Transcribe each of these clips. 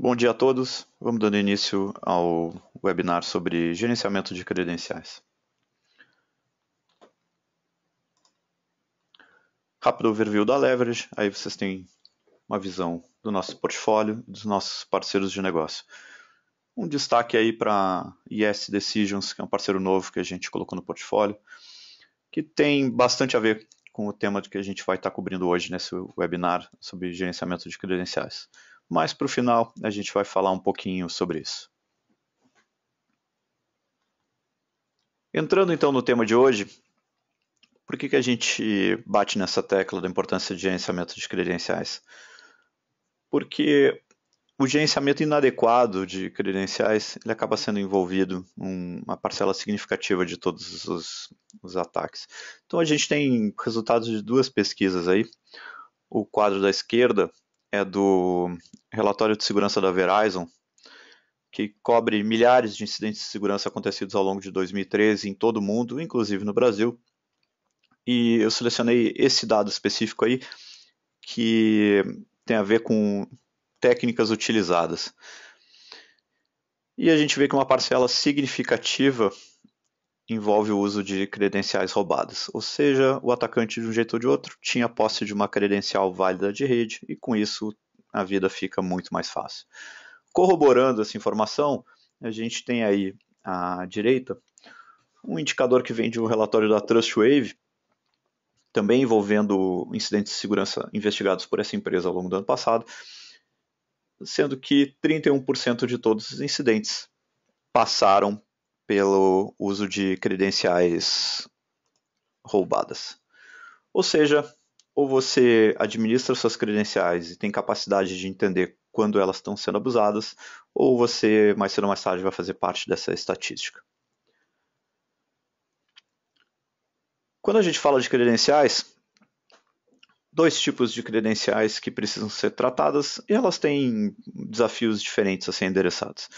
Bom dia a todos. Vamos dando início ao webinar sobre gerenciamento de credenciais. Rápido overview da Leverage, aí vocês têm uma visão do nosso portfólio, dos nossos parceiros de negócio. Um destaque aí para Yes Decisions, que é um parceiro novo que a gente colocou no portfólio, que tem bastante a ver com o tema que a gente vai estar cobrindo hoje nesse webinar sobre gerenciamento de credenciais. Mas para o final a gente vai falar um pouquinho sobre isso. Entrando então no tema de hoje, por que a gente bate nessa tecla da importância de gerenciamento de credenciais? Porque o gerenciamento inadequado de credenciais ele acaba sendo envolvido uma parcela significativa de todos os ataques. Então a gente tem resultados de duas pesquisas aí. O quadro da esquerda é do relatório de segurança da Verizon, que cobre milhares de incidentes de segurança acontecidos ao longo de 2013 em todo o mundo, inclusive no Brasil. E eu selecionei esse dado específico aí, que tem a ver com técnicas utilizadas. E a gente vê que uma parcela significativa envolve o uso de credenciais roubadas. Ou seja, o atacante, de um jeito ou de outro, tinha posse de uma credencial válida de rede e com isso a vida fica muito mais fácil. Corroborando essa informação, a gente tem aí à direita um indicador que vem de um relatório da Trustwave, também envolvendo incidentes de segurança investigados por essa empresa ao longo do ano passado, sendo que 31% de todos os incidentes passaram pelo uso de credenciais roubadas. Ou seja, ou você administra suas credenciais e tem capacidade de entender quando elas estão sendo abusadas, ou você, mais cedo ou mais tarde, vai fazer parte dessa estatística. Quando a gente fala de credenciais, dois tipos de credenciais que precisam ser tratadas e elas têm desafios diferentes a serem endereçados.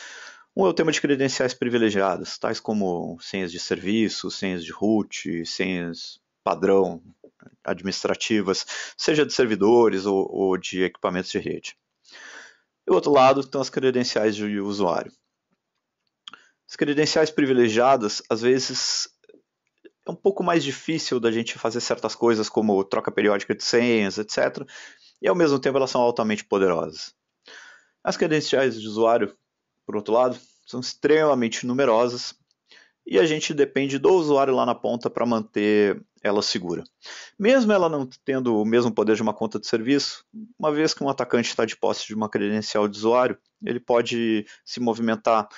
Um é o tema de credenciais privilegiadas, tais como senhas de serviço, senhas de root, senhas padrão administrativas, seja de servidores ou de equipamentos de rede. Do outro lado estão as credenciais de usuário. As credenciais privilegiadas, às vezes, é um pouco mais difícil da gente fazer certas coisas como troca periódica de senhas, etc. E ao mesmo tempo elas são altamente poderosas. As credenciais de usuário, por outro lado, são extremamente numerosas e a gente depende do usuário lá na ponta para manter ela segura. Mesmo ela não tendo o mesmo poder de uma conta de serviço, uma vez que um atacante está de posse de uma credencial de usuário, ele pode se movimentar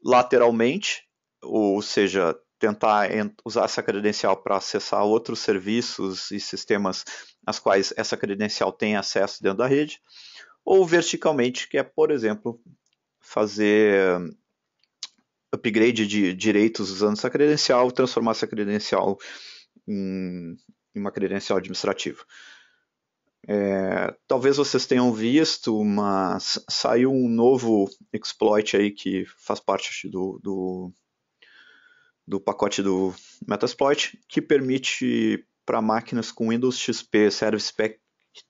lateralmente, ou seja, tentar usar essa credencial para acessar outros serviços e sistemas aos quais essa credencial tem acesso dentro da rede, ou verticalmente, que é, por exemplo, fazer upgrade de direitos usando essa credencial, transformar essa credencial em uma credencial administrativa. Talvez vocês tenham visto, mas saiu um novo exploit aí que faz parte do pacote do Metasploit, que permite para máquinas com Windows XP Service Pack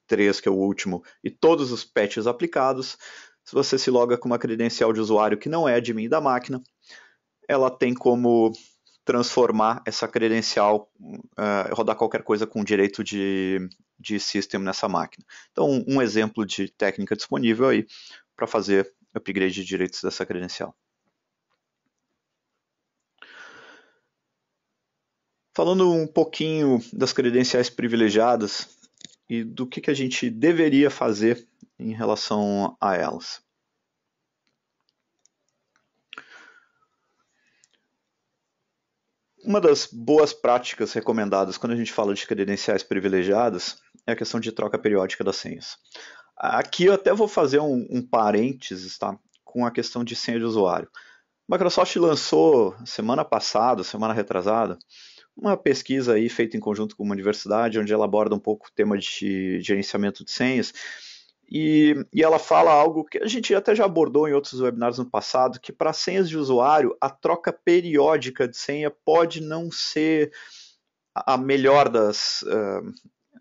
3, que é o último, e todos os patches aplicados, se você se loga com uma credencial de usuário que não é admin da máquina, ela tem como transformar essa credencial, rodar qualquer coisa com direito de system nessa máquina. Então, um exemplo de técnica disponível aí para fazer upgrade de direitos dessa credencial. Falando um pouquinho das credenciais privilegiadas e do que a gente deveria fazer em relação a elas. Uma das boas práticas recomendadas quando a gente fala de credenciais privilegiadas é a questão de troca periódica das senhas. Aqui eu até vou fazer um parênteses, tá, com a questão de senha de usuário. A Microsoft lançou semana passada, semana retrasada, uma pesquisa aí feita em conjunto com uma universidade, onde ela aborda um pouco o tema de gerenciamento de senhas, e ela fala algo que a gente até já abordou em outros webinars no passado, que para senhas de usuário, a troca periódica de senha pode não ser a melhor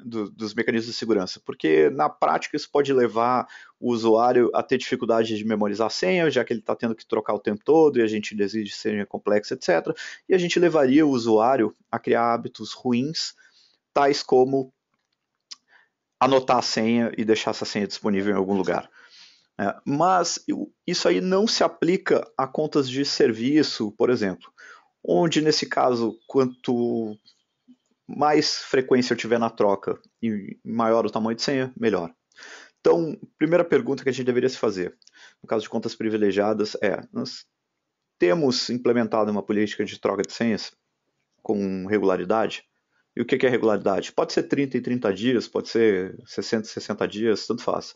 dos mecanismos de segurança, porque na prática isso pode levar o usuário a ter dificuldade de memorizar a senha, já que ele está tendo que trocar o tempo todo e a gente exige senha complexa, etc. E a gente levaria o usuário a criar hábitos ruins, tais como anotar a senha e deixar essa senha disponível em algum lugar. Mas isso aí não se aplica a contas de serviço, por exemplo, onde nesse caso, quanto mais frequência eu tiver na troca e maior o tamanho de senha, melhor. Então, primeira pergunta que a gente deveria se fazer, no caso de contas privilegiadas, nós temos implementado uma política de troca de senhas com regularidade? E o que é regularidade? Pode ser 30 em 30 dias, pode ser 60 em 60 dias, tanto faz.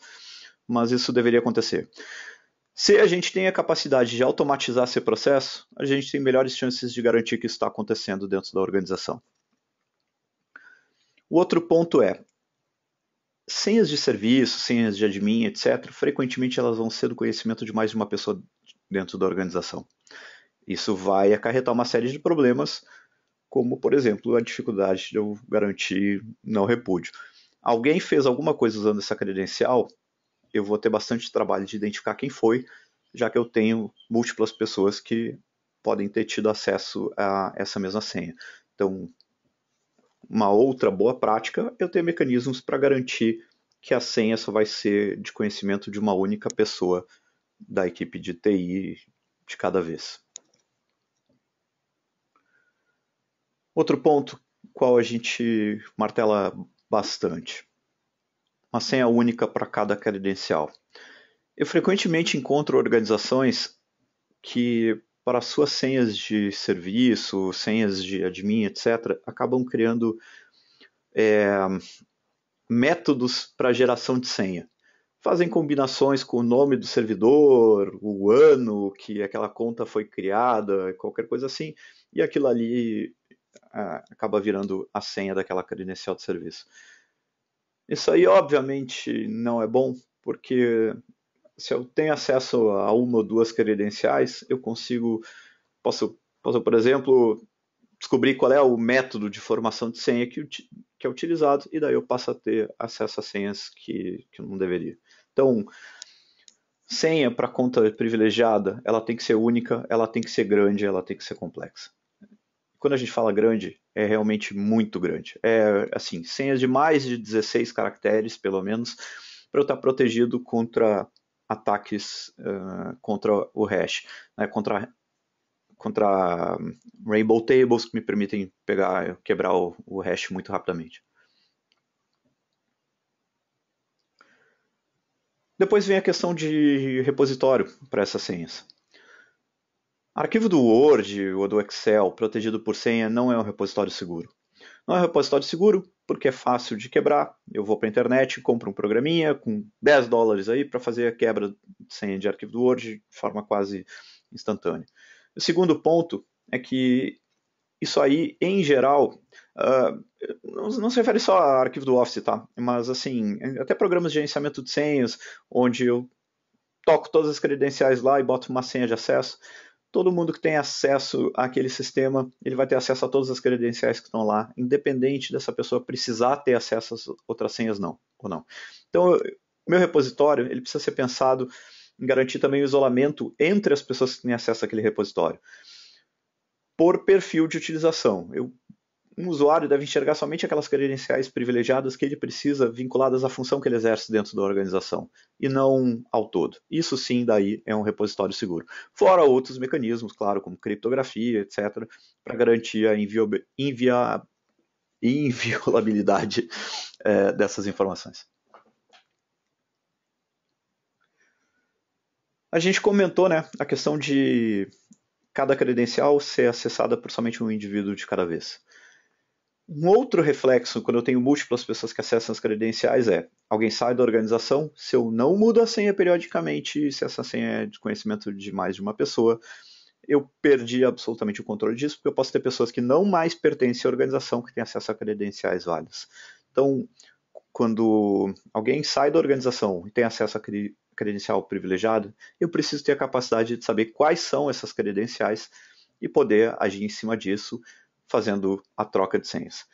Mas isso deveria acontecer. Se a gente tem a capacidade de automatizar esse processo, a gente tem melhores chances de garantir que isso está acontecendo dentro da organização. O outro ponto é, senhas de serviço, senhas de admin, etc., frequentemente elas vão ser do conhecimento de mais de uma pessoa dentro da organização. Isso vai acarretar uma série de problemas, como, por exemplo, a dificuldade de eu garantir não repúdio. Alguém fez alguma coisa usando essa credencial, eu vou ter bastante trabalho de identificar quem foi, já que eu tenho múltiplas pessoas que podem ter tido acesso a essa mesma senha. Então, uma outra boa prática é eu ter mecanismos para garantir que a senha só vai ser de conhecimento de uma única pessoa da equipe de TI de cada vez. Outro ponto qual a gente martela bastante. Uma senha única para cada credencial. Eu frequentemente encontro organizações que, para suas senhas de serviço, senhas de admin, etc., acabam criando métodos para geração de senha. Fazem combinações com o nome do servidor, o ano que aquela conta foi criada, qualquer coisa assim, e aquilo ali acaba virando a senha daquela credencial de serviço. Isso aí, obviamente, não é bom, porque se eu tenho acesso a uma ou duas credenciais, eu posso, por exemplo, descobrir qual é o método de formação de senha que é utilizado, e daí eu passo a ter acesso a senhas que eu não deveria. Então, senha para conta privilegiada, ela tem que ser única, ela tem que ser grande, ela tem que ser complexa. Quando a gente fala grande, é realmente muito grande. É assim, senhas de mais de 16 caracteres, pelo menos, para eu estar protegido contra ataques contra o hash, né, contra rainbow tables que me permitem quebrar o hash muito rapidamente. Depois vem a questão de repositório para essas senhas. Arquivo do Word ou do Excel protegido por senha não é um repositório seguro. Não é um repositório seguro porque é fácil de quebrar. Eu vou para a internet, compro um programinha com $10 aí para fazer a quebra de senha de arquivo do Word de forma quase instantânea. O segundo ponto é que isso aí, em geral, não se refere só a arquivo do Office, tá? Mas, assim, até programas de gerenciamento de senhas, onde eu toco todas as credenciais lá e boto uma senha de acesso. Todo mundo que tem acesso àquele sistema, ele vai ter acesso a todas as credenciais que estão lá, independente dessa pessoa precisar ter acesso às outras senhas ou não. Então, o meu repositório, ele precisa ser pensado em garantir também o isolamento entre as pessoas que têm acesso àquele repositório. Por perfil de utilização. Um usuário deve enxergar somente aquelas credenciais privilegiadas que ele precisa vinculadas à função que ele exerce dentro da organização, e não ao todo. Isso sim, daí, é um repositório seguro. Fora outros mecanismos, claro, como criptografia, etc., para garantir a inviolabilidade dessas informações. A gente comentou, né, a questão de cada credencial ser acessada por somente um indivíduo de cada vez. Um outro reflexo, quando eu tenho múltiplas pessoas que acessam as credenciais, alguém sai da organização, se eu não mudo a senha periodicamente, se essa senha é de conhecimento de mais de uma pessoa, eu perdi absolutamente o controle disso, porque eu posso ter pessoas que não mais pertencem à organização que têm acesso a credenciais válidas. Então, quando alguém sai da organização e tem acesso a credencial privilegiado, eu preciso ter a capacidade de saber quais são essas credenciais e poder agir em cima disso, fazendo a troca de senhas.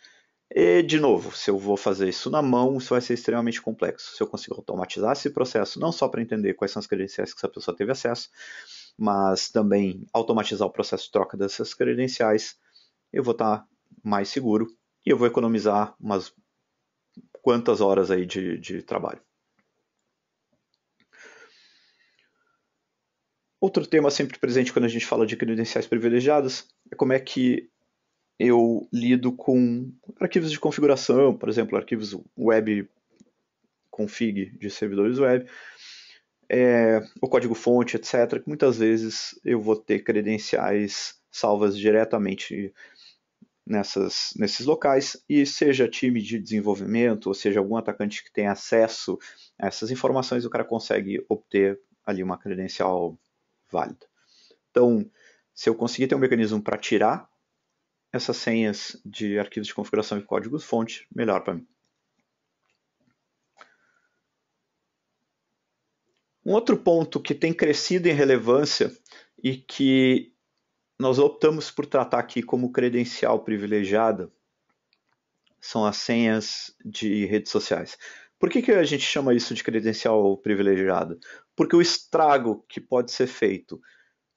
E, de novo, se eu vou fazer isso na mão, isso vai ser extremamente complexo. Se eu consigo automatizar esse processo, não só para entender quais são as credenciais que essa pessoa teve acesso, mas também automatizar o processo de troca dessas credenciais, eu vou estar mais seguro e eu vou economizar umas quantas horas aí de trabalho. Outro tema sempre presente quando a gente fala de credenciais privilegiadas é como é que eu lido com arquivos de configuração, por exemplo, arquivos web config de servidores web, o código-fonte, etc., que muitas vezes eu vou ter credenciais salvas diretamente nesses locais, e seja time de desenvolvimento, ou seja algum atacante que tenha acesso a essas informações, o cara consegue obter ali uma credencial válida. Então, se eu conseguir ter um mecanismo para tirar essas senhas de arquivos de configuração e códigos-fonte, melhor para mim. Um outro ponto que tem crescido em relevância e que nós optamos por tratar aqui como credencial privilegiada são as senhas de redes sociais. Por que a gente chama isso de credencial privilegiada? Porque o estrago que pode ser feito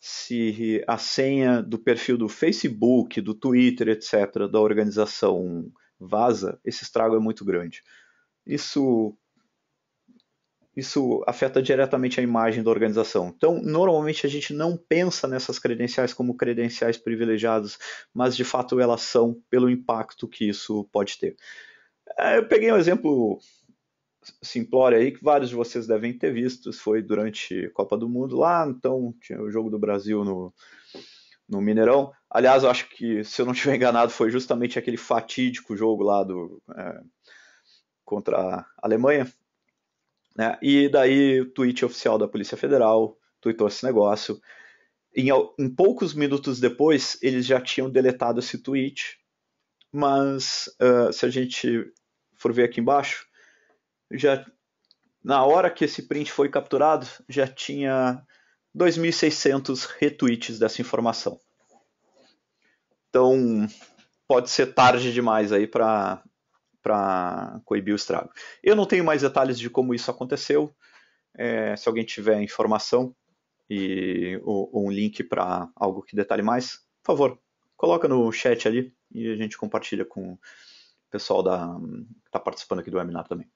se a senha do perfil do Facebook, do Twitter, etc., da organização vaza, esse estrago é muito grande. Isso afeta diretamente a imagem da organização. Então, normalmente a gente não pensa nessas credenciais como credenciais privilegiadas, mas de fato elas são pelo impacto que isso pode ter. Eu peguei um exemplo simplório aí que vários de vocês devem ter visto, foi durante a Copa do Mundo lá, então tinha o jogo do Brasil no Mineirão. Aliás, eu acho que, se eu não estiver enganado, foi justamente aquele fatídico jogo lá contra a Alemanha, né? E daí o tweet oficial da Polícia Federal tweetou esse negócio. Em poucos minutos depois, eles já tinham deletado esse tweet, mas se a gente for ver aqui embaixo, já na hora que esse print foi capturado, já tinha 2.600 retweets dessa informação. Então, pode ser tarde demais aí para coibir o estrago. Eu não tenho mais detalhes de como isso aconteceu. Se alguém tiver informação ou um link para algo que detalhe mais, por favor, coloca no chat ali e a gente compartilha com o pessoal que está participando aqui do webinar também.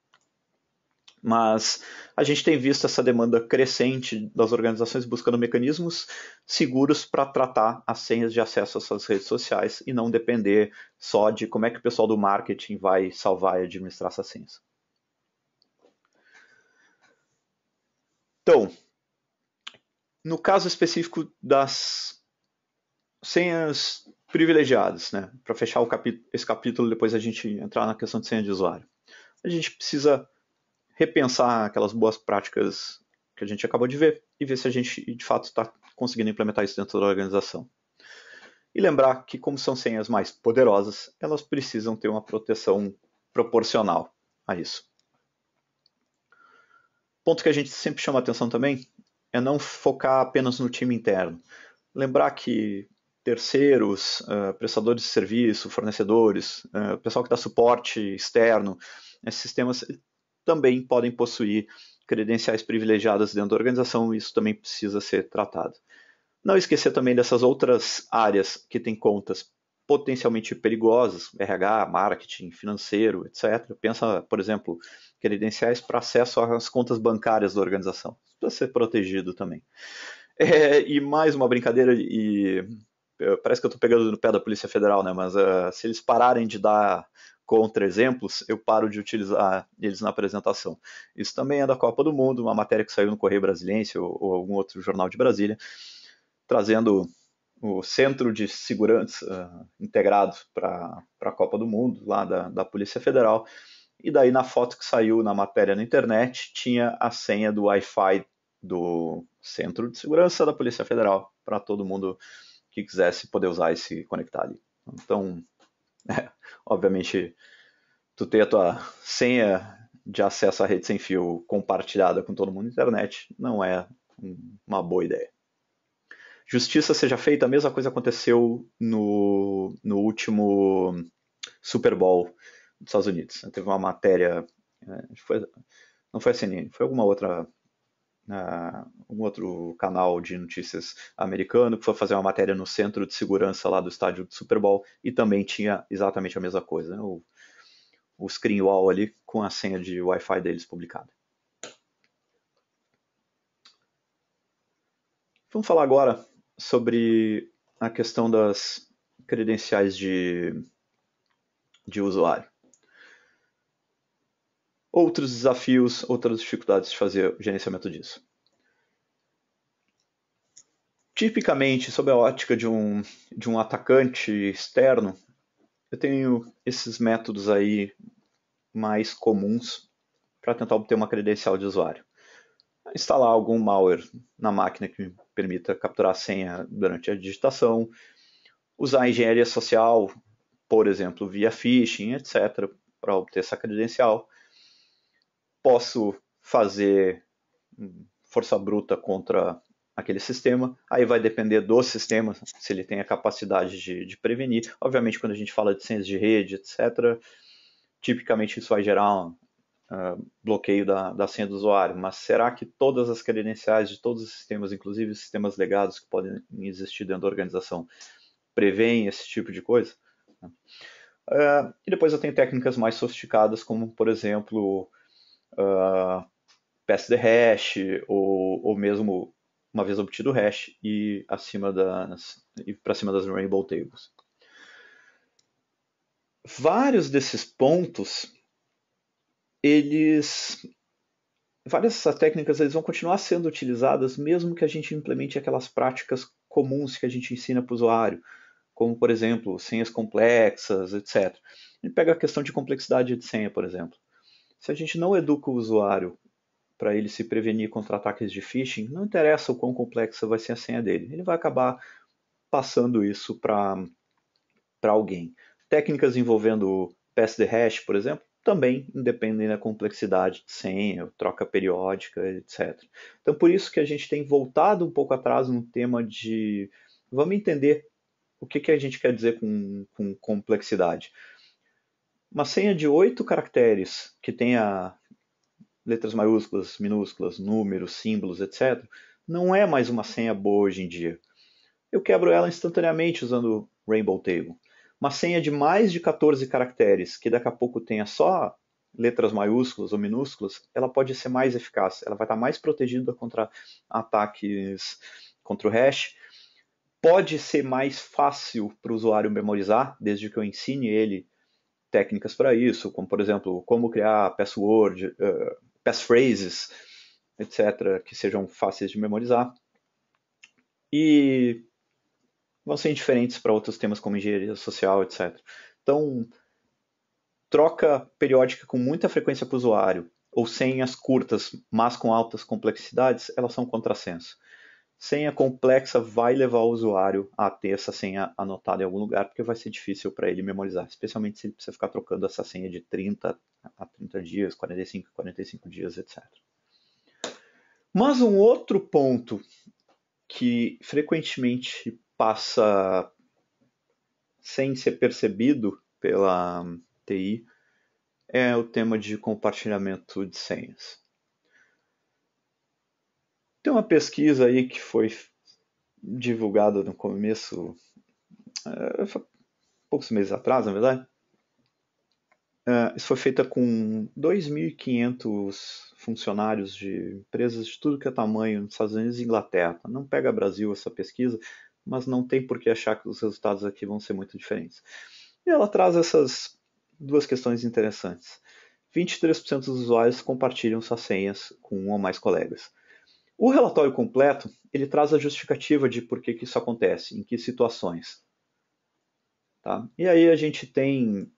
Mas a gente tem visto essa demanda crescente das organizações buscando mecanismos seguros para tratar as senhas de acesso às suas redes sociais e não depender só de como é que o pessoal do marketing vai salvar e administrar essas senhas. Então, no caso específico das senhas privilegiadas, né? Para fechar esse capítulo, depois a gente entrar na questão de senha de usuário. A gente precisa repensar aquelas boas práticas que a gente acabou de ver e ver se a gente de fato está conseguindo implementar isso dentro da organização. E lembrar que, como são senhas mais poderosas, elas precisam ter uma proteção proporcional a isso. Ponto que a gente sempre chama atenção também é não focar apenas no time interno. Lembrar que terceiros, prestadores de serviço, fornecedores, pessoal que dá suporte externo, esses sistemas também podem possuir credenciais privilegiadas dentro da organização, e isso também precisa ser tratado. Não esquecer também dessas outras áreas que têm contas potencialmente perigosas, RH, marketing, financeiro, etc. Pensa, por exemplo, credenciais para acesso às contas bancárias da organização. Isso precisa ser protegido também. E mais uma brincadeira, e parece que eu estou pegando no pé da Polícia Federal, né? Mas se eles pararem de dar contra-exemplos, eu paro de utilizar eles na apresentação. Isso também é da Copa do Mundo, uma matéria que saiu no Correio Brasiliense ou algum outro jornal de Brasília, trazendo o Centro de Segurança integrado para a Copa do Mundo, lá da Polícia Federal. E daí, na foto que saiu na matéria na internet, tinha a senha do Wi-Fi do Centro de Segurança da Polícia Federal, para todo mundo que quisesse poder usar e se conectar ali. Então, obviamente, tu ter a tua senha de acesso à rede sem fio compartilhada com todo mundo na internet não é uma boa ideia. Justiça seja feita, a mesma coisa aconteceu no último Super Bowl dos Estados Unidos. Teve uma matéria, não foi a CNN, foi algum outro canal de notícias americano que foi fazer uma matéria no centro de segurança lá do estádio do Super Bowl e também tinha exatamente a mesma coisa, né? O screen wall ali com a senha de Wi-Fi deles publicada. Vamos falar agora sobre a questão das credenciais de usuário. Outros desafios, outras dificuldades de fazer o gerenciamento disso. Tipicamente, sob a ótica de um atacante externo, eu tenho esses métodos aí mais comuns para tentar obter uma credencial de usuário. Instalar algum malware na máquina que me permita capturar a senha durante a digitação, usar a engenharia social, por exemplo, via phishing, etc., para obter essa credencial. Posso fazer força bruta contra aquele sistema, aí vai depender do sistema, se ele tem a capacidade de prevenir. Obviamente, quando a gente fala de senhas de rede, etc., tipicamente isso vai gerar um bloqueio da senha do usuário, mas será que todas as credenciais de todos os sistemas, inclusive os sistemas legados que podem existir dentro da organização, prevêem esse tipo de coisa? E depois eu tenho técnicas mais sofisticadas, como, por exemplo, pass the hash, ou mesmo uma vez obtido o hash e para cima das rainbow tables. Vários desses pontos, várias dessas técnicas vão continuar sendo utilizadas mesmo que a gente implemente aquelas práticas comuns que a gente ensina para o usuário, como, por exemplo, senhas complexas, etc. A gente pega a questão de complexidade de senha, por exemplo. Se a gente não educa o usuário para ele se prevenir contra ataques de phishing, não interessa o quão complexa vai ser a senha dele. Ele vai acabar passando isso para alguém. Técnicas envolvendo pass the hash, por exemplo, também independem da complexidade de senha, troca periódica, etc. Então, por isso que a gente tem voltado um pouco atrás no tema de vamos entender o que a gente quer dizer com complexidade. Uma senha de 8 caracteres que tenha letras maiúsculas, minúsculas, números, símbolos, etc., não é mais uma senha boa hoje em dia. Eu quebro ela instantaneamente usando Rainbow Table. Uma senha de mais de 14 caracteres, que daqui a pouco tenha só letras maiúsculas ou minúsculas, ela pode ser mais eficaz. Ela vai estar mais protegida contra ataques contra o hash. Pode ser mais fácil para o usuário memorizar, desde que eu ensine ele técnicas para isso, como, por exemplo, como criar password, passphrases, etc., que sejam fáceis de memorizar. E vão ser indiferentes para outros temas como engenharia social, etc. Então, troca periódica com muita frequência para o usuário, ou senhas curtas, mas com altas complexidades, elas são contrassenso. Senha complexa vai levar o usuário a ter essa senha anotada em algum lugar, porque vai ser difícil para ele memorizar, especialmente se ele precisa ficar trocando essa senha de 30 a 30 dias, 45 dias, etc. Mas um outro ponto que frequentemente passa sem ser percebido pela TI é o tema de compartilhamento de senhas. Tem uma pesquisa aí que foi divulgada no começo, poucos meses atrás, na verdade. Isso foi feita com 2.500 funcionários de empresas de tudo que é tamanho nos Estados Unidos e Inglaterra. Não pega Brasil essa pesquisa, mas não tem por que achar que os resultados aqui vão ser muito diferentes. E ela traz essas duas questões interessantes. 23% dos usuários compartilham suas senhas com um ou mais colegas. O relatório completo, ele traz a justificativa de por que isso acontece, em que situações. Tá? E aí a gente tem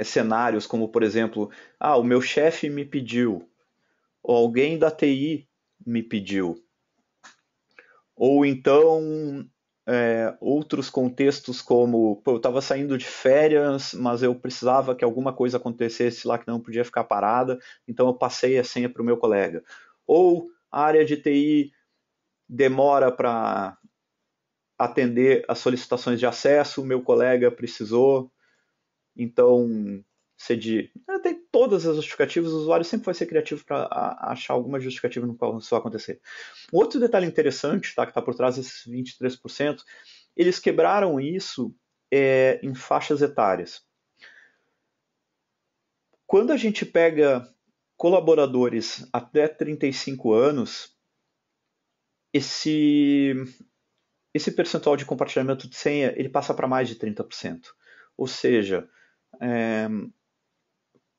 cenários como, por exemplo, o meu chefe me pediu, ou alguém da TI me pediu. Ou então outros contextos como, eu estava saindo de férias, mas eu precisava que alguma coisa acontecesse lá que não podia ficar parada, então eu passei a senha para o meu colega. Ou a área de TI demora para atender as solicitações de acesso, o meu colega precisou, então cedi. Tem todas as justificativas, o usuário sempre vai ser criativo para achar alguma justificativa no qual isso vai acontecer. Um outro detalhe interessante, tá, que está por trás desses 23%, eles quebraram isso em faixas etárias. Quando a gente pega colaboradores até 35 anos, esse percentual de compartilhamento de senha ele passa para mais de 30%. Ou seja,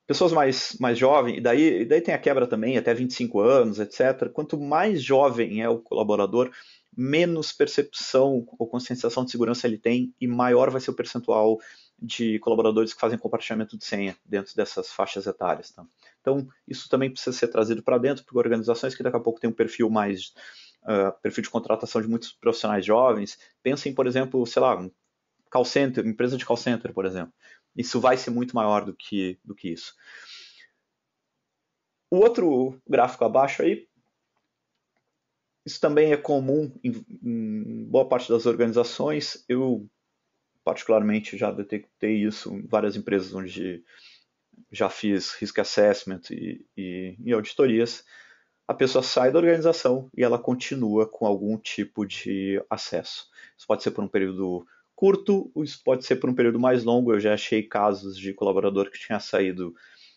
pessoas mais jovens, e daí tem a quebra também, até 25 anos, etc. Quanto mais jovem é o colaborador, menos percepção ou conscientização de segurança ele tem e maior vai ser o percentual de colaboradores que fazem compartilhamento de senha dentro dessas faixas etárias. Tá? Então, isso também precisa ser trazido para dentro, porque organizações que daqui a pouco têm um perfil mais perfil de contratação de muitos profissionais jovens, pensem, por exemplo, sei lá, um call center, empresa de call center, por exemplo. Isso vai ser muito maior do que isso. O outro gráfico abaixo aí, isso também é comum em boa parte das organizações. Eu, particularmente, já detectei isso em várias empresas onde já fiz risk assessment e auditorias. A pessoa sai da organização e ela continua com algum tipo de acesso. Isso pode ser por um período curto, isso pode ser por um período mais longo. Eu já achei casos de colaborador que tinha saído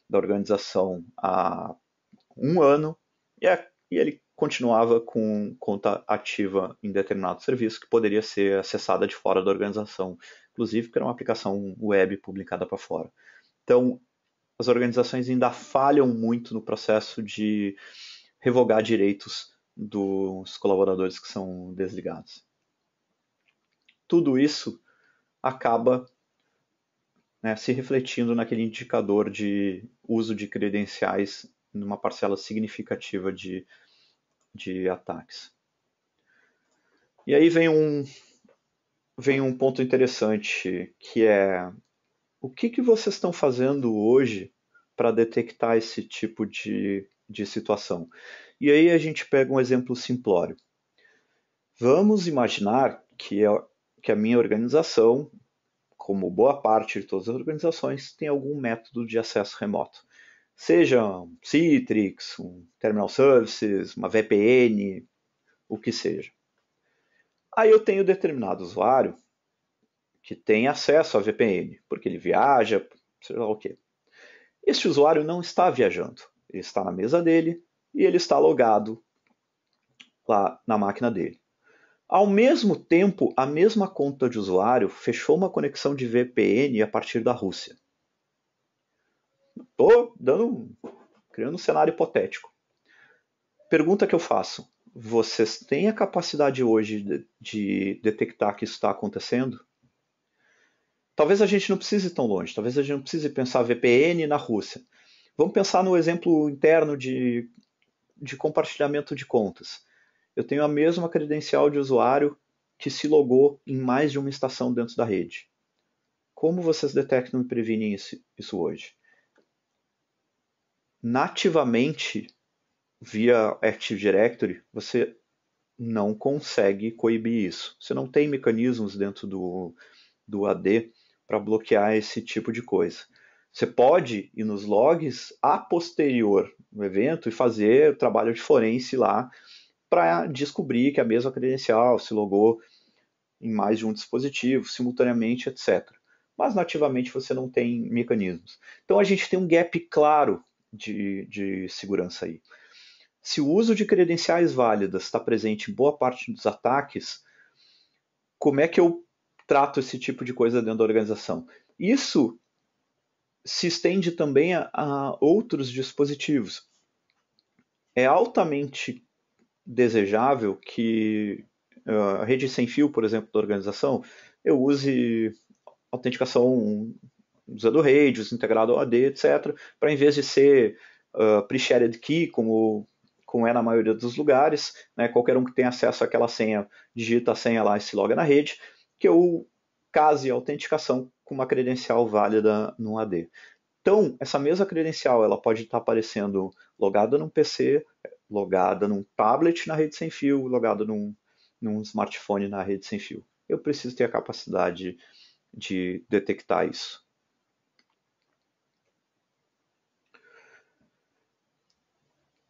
da organização há 1 ano e ele continuava com conta ativa em determinado serviço que poderia ser acessada de fora da organização, inclusive porque era uma aplicação web publicada para fora. Então, as organizações ainda falham muito no processo de revogar direitos dos colaboradores que são desligados. Tudo isso acaba se refletindo naquele indicador de uso de credenciais numa parcela significativa de ataques. E aí vem um ponto interessante, que é o que vocês estão fazendo hoje para detectar esse tipo de situação? E aí a gente pega um exemplo simplório. Vamos imaginar que a minha organização, como boa parte de todas as organizações, tem algum método de acesso remoto. Seja um Citrix, um Terminal Services, uma VPN, o que seja. Aí eu tenho determinado usuário que tem acesso à VPN, porque ele viaja, sei lá o quê. Este usuário não está viajando, ele está na mesa dele e ele está logado lá na máquina dele. Ao mesmo tempo, a mesma conta de usuário fechou uma conexão de VPN a partir da Rússia. Estou criando um cenário hipotético. Pergunta que eu faço: vocês têm a capacidade hoje de detectar que isso está acontecendo? Talvez a gente não precise ir tão longe, talvez a gente não precise pensar VPN na Rússia. Vamos pensar no exemplo interno de compartilhamento de contas. Eu tenho a mesma credencial de usuário que se logou em mais de uma estação dentro da rede. Como vocês detectam e previnem isso hoje? Nativamente, via Active Directory, você não consegue coibir isso. Você não tem mecanismos dentro do AD para bloquear esse tipo de coisa. Você pode ir nos logs a posterior no evento e fazer o trabalho de forense lá para descobrir que a mesma credencial se logou em mais de um dispositivo, simultaneamente, etc. Mas nativamente você não tem mecanismos. Então a gente tem um gap claro de segurança aí. Se o uso de credenciais válidas está presente em boa parte dos ataques, como é que eu trato esse tipo de coisa dentro da organização? Isso se estende também a outros dispositivos. É altamente desejável que a rede sem fio, por exemplo, da organização, eu use autenticação usando redes, integrado ao AD, etc., para em vez de ser pre-shared key, como é na maioria dos lugares, né, qualquer um que tenha acesso àquela senha, digita a senha lá e se loga na rede, que eu case a autenticação com uma credencial válida no AD. Então, essa mesma credencial ela pode estar aparecendo logada num PC, logada num tablet na rede sem fio, logada num smartphone na rede sem fio. Eu preciso ter a capacidade de detectar isso.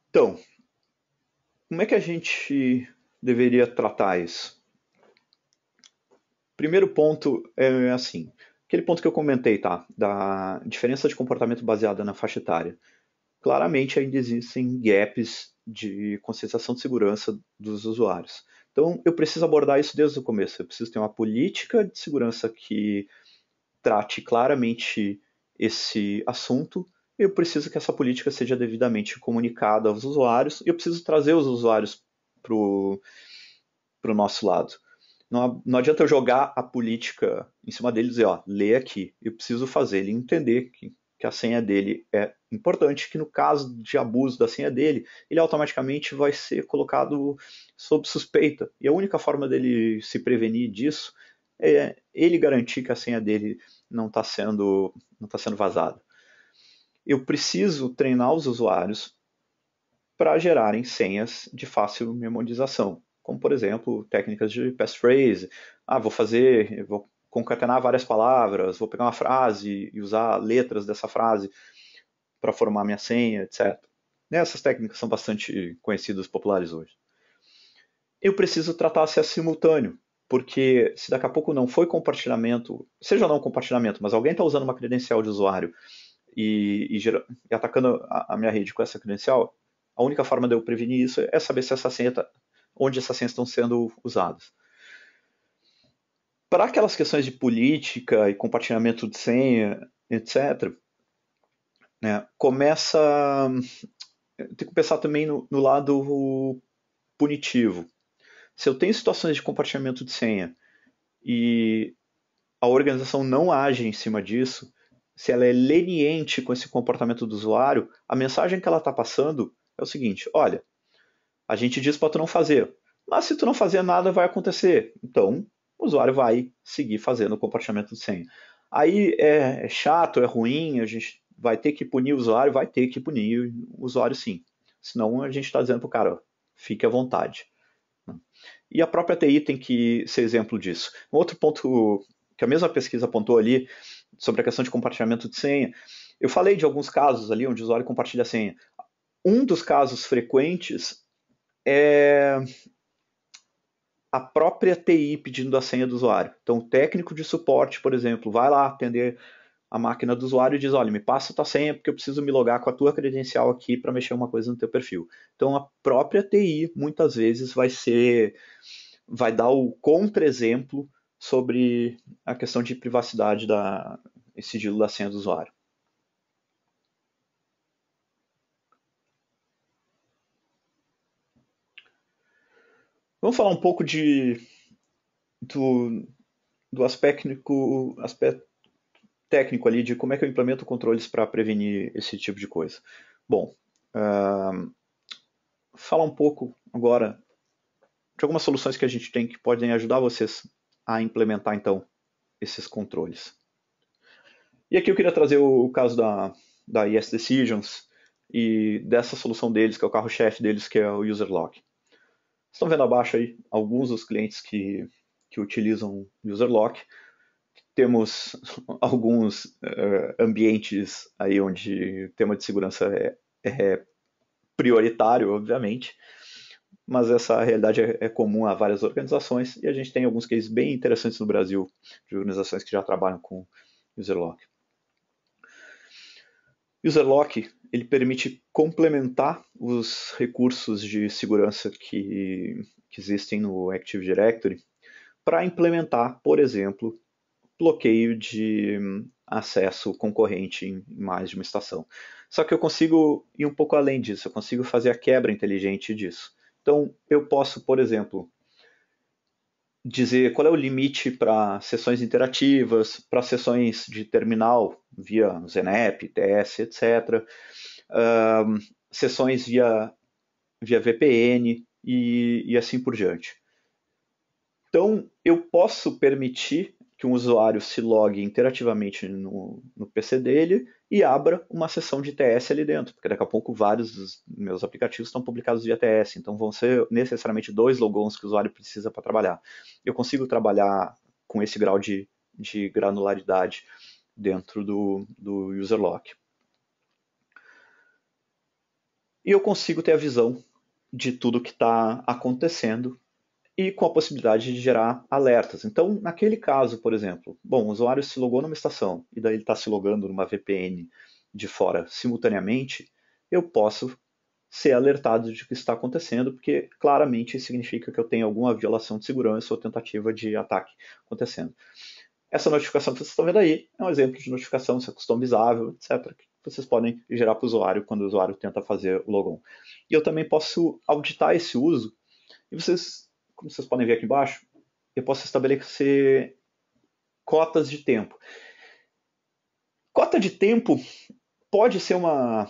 Então, como é que a gente deveria tratar isso? Primeiro ponto é assim, aquele ponto que eu comentei, tá? Da diferença de comportamento baseada na faixa etária. Claramente ainda existem gaps de conscientização de segurança dos usuários. Então, eu preciso abordar isso desde o começo. Eu preciso ter uma política de segurança que trate claramente esse assunto. Eu preciso que essa política seja devidamente comunicada aos usuários. E eu preciso trazer os usuários para o nosso lado. Não adianta eu jogar a política em cima dele e dizer, ó, lê aqui. Eu preciso fazer ele entender que a senha dele é importante, que no caso de abuso da senha dele, ele automaticamente vai ser colocado sob suspeita. E a única forma dele se prevenir disso é ele garantir que a senha dele não está sendo vazada. Eu preciso treinar os usuários para gerarem senhas de fácil memorização, como por exemplo técnicas de passphrase. Vou concatenar várias palavras, vou pegar uma frase e usar letras dessa frase para formar minha senha, etc. Essas técnicas são bastante conhecidas, populares hoje. Eu preciso tratar acesso simultâneo, porque se daqui a pouco não foi compartilhamento, seja não compartilhamento, mas alguém está usando uma credencial de usuário e atacando a minha rede com essa credencial, a única forma de eu prevenir isso é saber se onde essas senhas estão sendo usadas. Para aquelas questões de política e compartilhamento de senha, etc., né, tem que pensar também no lado punitivo. Se eu tenho situações de compartilhamento de senha e a organização não age em cima disso, se ela é leniente com esse comportamento do usuário, a mensagem que ela está passando é o seguinte: olha, a gente diz para tu não fazer, mas se tu não fazer nada vai acontecer. Então, o usuário vai seguir fazendo o compartilhamento de senha. Aí é chato, é ruim, a gente vai ter que punir o usuário, vai ter que punir o usuário sim. Senão a gente está dizendo para o cara, fique à vontade. E a própria TI tem que ser exemplo disso. Um outro ponto que a mesma pesquisa apontou ali, sobre a questão de compartilhamento de senha, eu falei de alguns casos ali onde o usuário compartilha a senha. Um dos casos frequentes é a própria TI pedindo a senha do usuário. Então, o técnico de suporte, por exemplo, vai lá atender a máquina do usuário e diz: olha, me passa a tua senha porque eu preciso me logar com a tua credencial aqui para mexer uma coisa no teu perfil. Então, a própria TI muitas vezes vai dar o contra-exemplo sobre a questão de privacidade e sigilo da senha do usuário. Vamos falar um pouco do, do aspecto técnico ali de como é que eu implemento controles para prevenir esse tipo de coisa. Bom, falar um pouco agora de algumas soluções que a gente tem que podem ajudar vocês a implementar então esses controles. E aqui eu queria trazer o caso da Yes Decisions e dessa solução deles, que é o carro-chefe deles, que é o User Lock. Estão vendo abaixo aí alguns dos clientes que utilizam User Lock. Temos alguns ambientes aí onde o tema de segurança é prioritário, obviamente, mas essa realidade é comum a várias organizações e a gente tem alguns cases bem interessantes no Brasil de organizações que já trabalham com User Lock. User Lock ele permite complementar os recursos de segurança que existem no Active Directory para implementar, por exemplo, bloqueio de acesso concorrente em mais de uma estação. Só que eu consigo ir um pouco além disso, eu consigo fazer a quebra inteligente disso. Então, eu posso, por exemplo, dizer qual é o limite para sessões interativas, para sessões de terminal via ZNAP, TS, etc. Sessões via VPN e assim por diante. Então, eu posso permitir que um usuário se logue interativamente no PC dele e abra uma sessão de TS ali dentro, porque daqui a pouco vários dos meus aplicativos estão publicados via TS, então vão ser necessariamente 2 logons que o usuário precisa para trabalhar. Eu consigo trabalhar com esse grau de granularidade dentro do user lock. E eu consigo ter a visão de tudo que está acontecendo e com a possibilidade de gerar alertas. Então, naquele caso, por exemplo, o usuário se logou numa estação e daí ele está se logando numa VPN de fora simultaneamente, eu posso ser alertado de o que está acontecendo, porque claramente significa que eu tenho alguma violação de segurança ou tentativa de ataque acontecendo. Essa notificação que vocês estão vendo aí é um exemplo de notificação, se é customizável, etc., que vocês podem gerar para o usuário quando o usuário tenta fazer o logon. E eu também posso auditar esse uso, e vocês, como vocês podem ver aqui embaixo, eu posso estabelecer cotas de tempo. Cota de tempo pode ser uma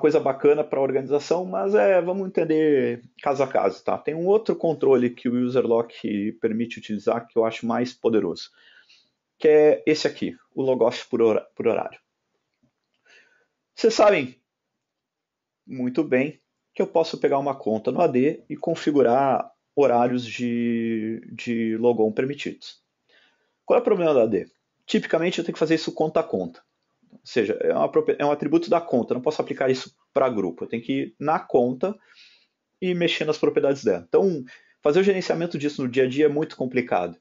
coisa bacana para a organização, mas vamos entender caso a caso. Tá? Tem um outro controle que o UserLock permite utilizar que eu acho mais poderoso, que é esse aqui, o logoff por horário. Vocês sabem muito bem que eu posso pegar uma conta no AD e configurar horários de logon permitidos. Qual é o problema do AD? Tipicamente eu tenho que fazer isso conta a conta. Ou seja, é um atributo da conta, eu não posso aplicar isso para grupo. Eu tenho que ir na conta e mexer nas propriedades dela. Então, fazer o gerenciamento disso no dia a dia é muito complicado.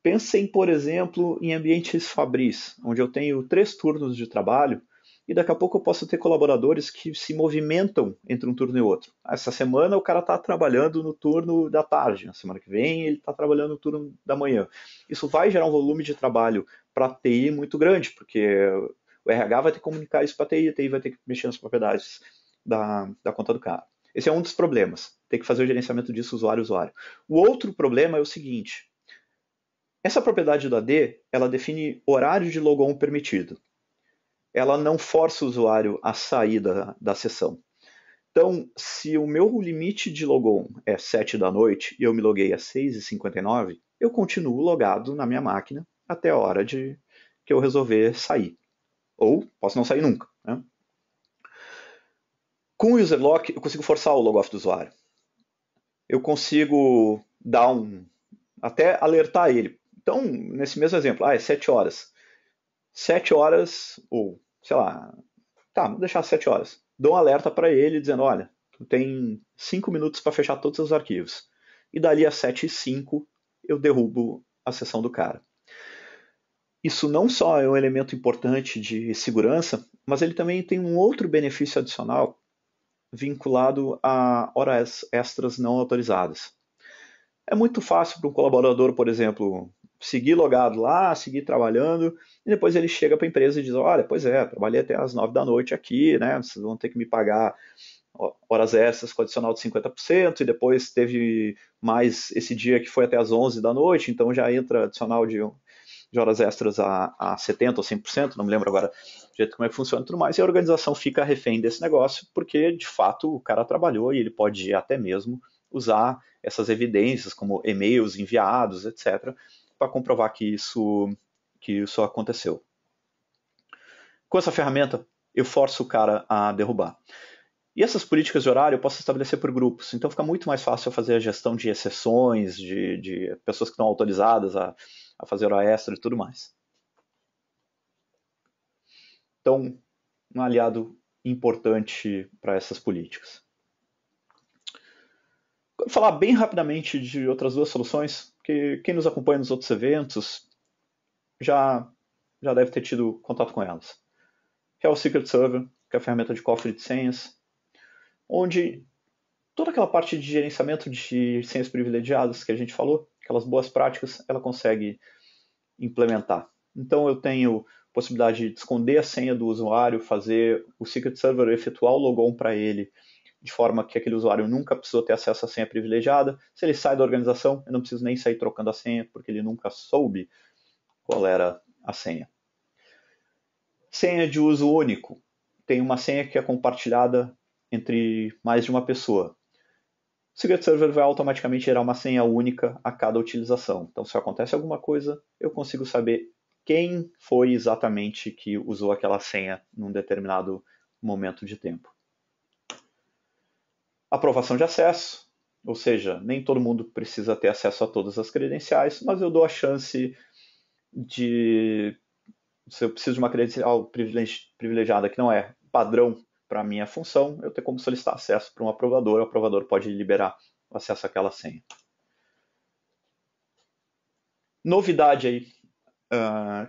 Pensem, por exemplo, em ambientes fabris, onde eu tenho 3 turnos de trabalho e daqui a pouco eu posso ter colaboradores que se movimentam entre um turno e outro. Essa semana o cara está trabalhando no turno da tarde, na semana que vem ele está trabalhando no turno da manhã. Isso vai gerar um volume de trabalho para a TI muito grande, porque o RH vai ter que comunicar isso para a TI vai ter que mexer nas propriedades da conta do cara. Esse é um dos problemas, ter que fazer o gerenciamento disso usuário a usuário. O outro problema é o seguinte, essa propriedade do AD, ela define horário de logon permitido. Ela não força o usuário a sair da sessão. Então, se o meu limite de logon é 7 da noite e eu me loguei às 6h59, eu continuo logado na minha máquina até a hora que eu resolver sair. Ou posso não sair nunca. Né? Com o UserLock, eu consigo forçar o logoff do usuário. Eu consigo até alertar ele. Então, nesse mesmo exemplo, é 7 horas. 7 horas, ou sei lá, vou deixar 7 horas. Dou um alerta para ele dizendo, olha, tu tem 5 minutos para fechar todos os arquivos. E dali às 7h05 eu derrubo a sessão do cara. Isso não só é um elemento importante de segurança, mas ele também tem um outro benefício adicional vinculado a horas extras não autorizadas. É muito fácil para um colaborador, por exemplo, seguir logado lá, seguir trabalhando, e depois ele chega para a empresa e diz, olha, pois trabalhei até as 9 da noite aqui, né? Vocês vão ter que me pagar horas extras com adicional de 50%, e depois teve mais esse dia que foi até as 11 da noite, então já entra adicional de horas extras a 70% ou 100%, não me lembro agora do jeito como é que funciona e tudo mais, e a organização fica refém desse negócio, porque de fato o cara trabalhou e ele pode até mesmo usar essas evidências, como e-mails enviados, etc., para comprovar que isso aconteceu. Com essa ferramenta, eu forço o cara a derrubar. E essas políticas de horário eu posso estabelecer por grupos, então fica muito mais fácil eu fazer a gestão de exceções, de pessoas que estão autorizadas a fazer hora extra e tudo mais. Então, um aliado importante para essas políticas. Vou falar bem rapidamente de outras 2 soluções, que quem nos acompanha nos outros eventos já deve ter tido contato com elas. Que é o Secret Server, que é a ferramenta de cofre de senhas, onde toda aquela parte de gerenciamento de senhas privilegiadas que a gente falou, aquelas boas práticas, ela consegue implementar. Então eu tenho possibilidade de esconder a senha do usuário, fazer o Secret Server efetuar o logon para ele, de forma que aquele usuário nunca precisou ter acesso à senha privilegiada. Se ele sai da organização, eu não preciso nem sair trocando a senha, porque ele nunca soube qual era a senha. Senha de uso único. Tem uma senha que é compartilhada entre mais de uma pessoa. o Secret Server vai automaticamente gerar uma senha única a cada utilização. Então, se acontece alguma coisa, eu consigo saber quem foi exatamente que usou aquela senha num determinado momento de tempo. Aprovação de acesso, ou seja, nem todo mundo precisa ter acesso a todas as credenciais, mas eu dou a chance de, se eu preciso de uma credencial privilegiada que não é padrão para a minha função, eu tenho como solicitar acesso para um aprovador, o aprovador pode liberar o acesso àquela senha. Novidade aí,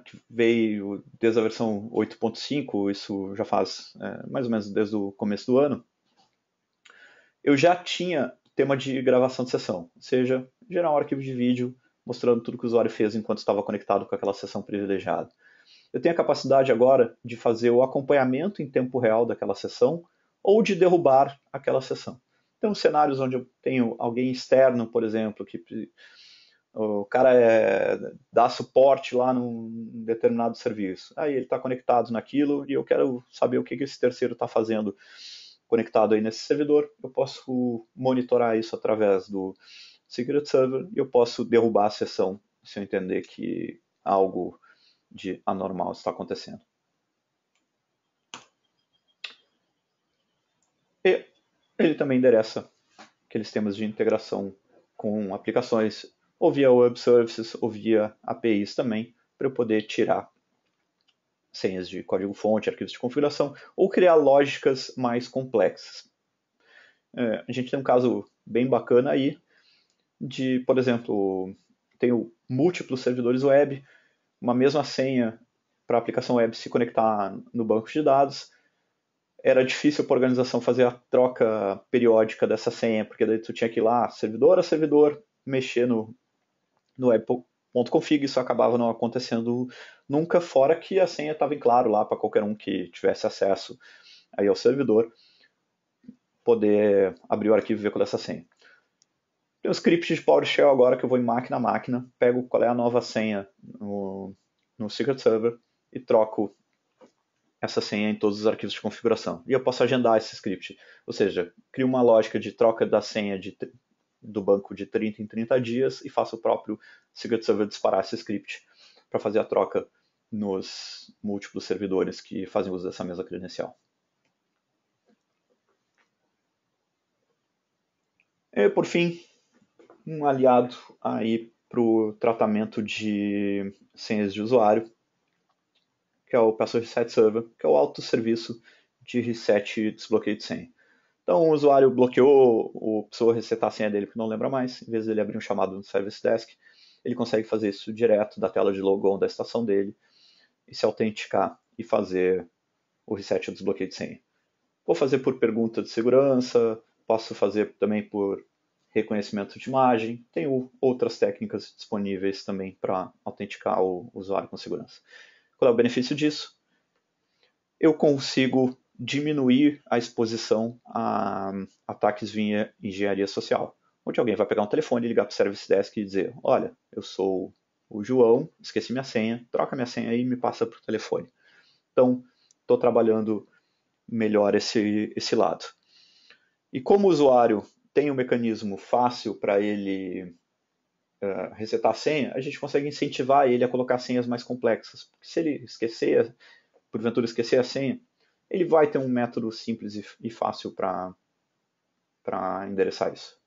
que veio desde a versão 8.5, isso já faz mais ou menos desde o começo do ano, eu já tinha tema de gravação de sessão, ou seja, gerar um arquivo de vídeo mostrando tudo que o usuário fez enquanto estava conectado com aquela sessão privilegiada. Eu tenho a capacidade agora de fazer o acompanhamento em tempo real daquela sessão ou de derrubar aquela sessão. Então, cenários onde eu tenho alguém externo, por exemplo, que o cara dá suporte lá num determinado serviço. Aí ele está conectado naquilo e eu quero saber o que esse terceiro está fazendo conectado aí nesse servidor. Eu posso monitorar isso através do Secret Server e eu posso derrubar a sessão se eu entender que algo de anormal está acontecendo. E ele também endereça aqueles temas de integração com aplicações ou via web services ou via APIs também, para eu poder tirar senhas de código-fonte, arquivos de configuração, ou criar lógicas mais complexas. A gente tem um caso bem bacana aí de, por exemplo, tenho múltiplos servidores web, uma mesma senha para a aplicação web se conectar no banco de dados. Era difícil para a organização fazer a troca periódica dessa senha, porque daí tu tinha que ir lá, servidor a servidor, mexer no web.config, isso acabava não acontecendo nunca, fora que a senha estava em claro lá para qualquer um que tivesse acesso aí ao servidor, poder abrir o arquivo e ver qual é essa senha. Tem um script de PowerShell agora que eu vou em máquina a máquina, pego qual é a nova senha no Secret Server e troco essa senha em todos os arquivos de configuração. E eu posso agendar esse script. Ou seja, crio uma lógica de troca da senha do banco de 30 em 30 dias e faço o próprio Secret Server disparar esse script para fazer a troca nos múltiplos servidores que fazem uso dessa mesma credencial. E, por fim, um aliado aí para o tratamento de senhas de usuário, que é o Password Reset Server, que é o autosserviço de reset e desbloqueio de senha. Então, o usuário bloqueou, ou precisou resetar a senha dele porque não lembra mais, em vez de ele abrir um chamado no Service Desk, ele consegue fazer isso direto da tela de logon da estação dele e se autenticar e fazer o reset e o desbloqueio de senha. Vou fazer por pergunta de segurança, posso fazer também por reconhecimento de imagem, tenho outras técnicas disponíveis também para autenticar o usuário com segurança. Qual é o benefício disso? Eu consigo diminuir a exposição a ataques via engenharia social, onde alguém vai pegar um telefone, ligar para o Service Desk e dizer: olha, eu sou o João, esqueci minha senha, troca minha senha aí e me passa para o telefone. Então, estou trabalhando melhor esse lado. E como o usuário tem um mecanismo fácil para ele resetar a senha, a gente consegue incentivar ele a colocar senhas mais complexas. Porque se ele esquecer, porventura esquecer a senha, ele vai ter um método simples e fácil para endereçar isso.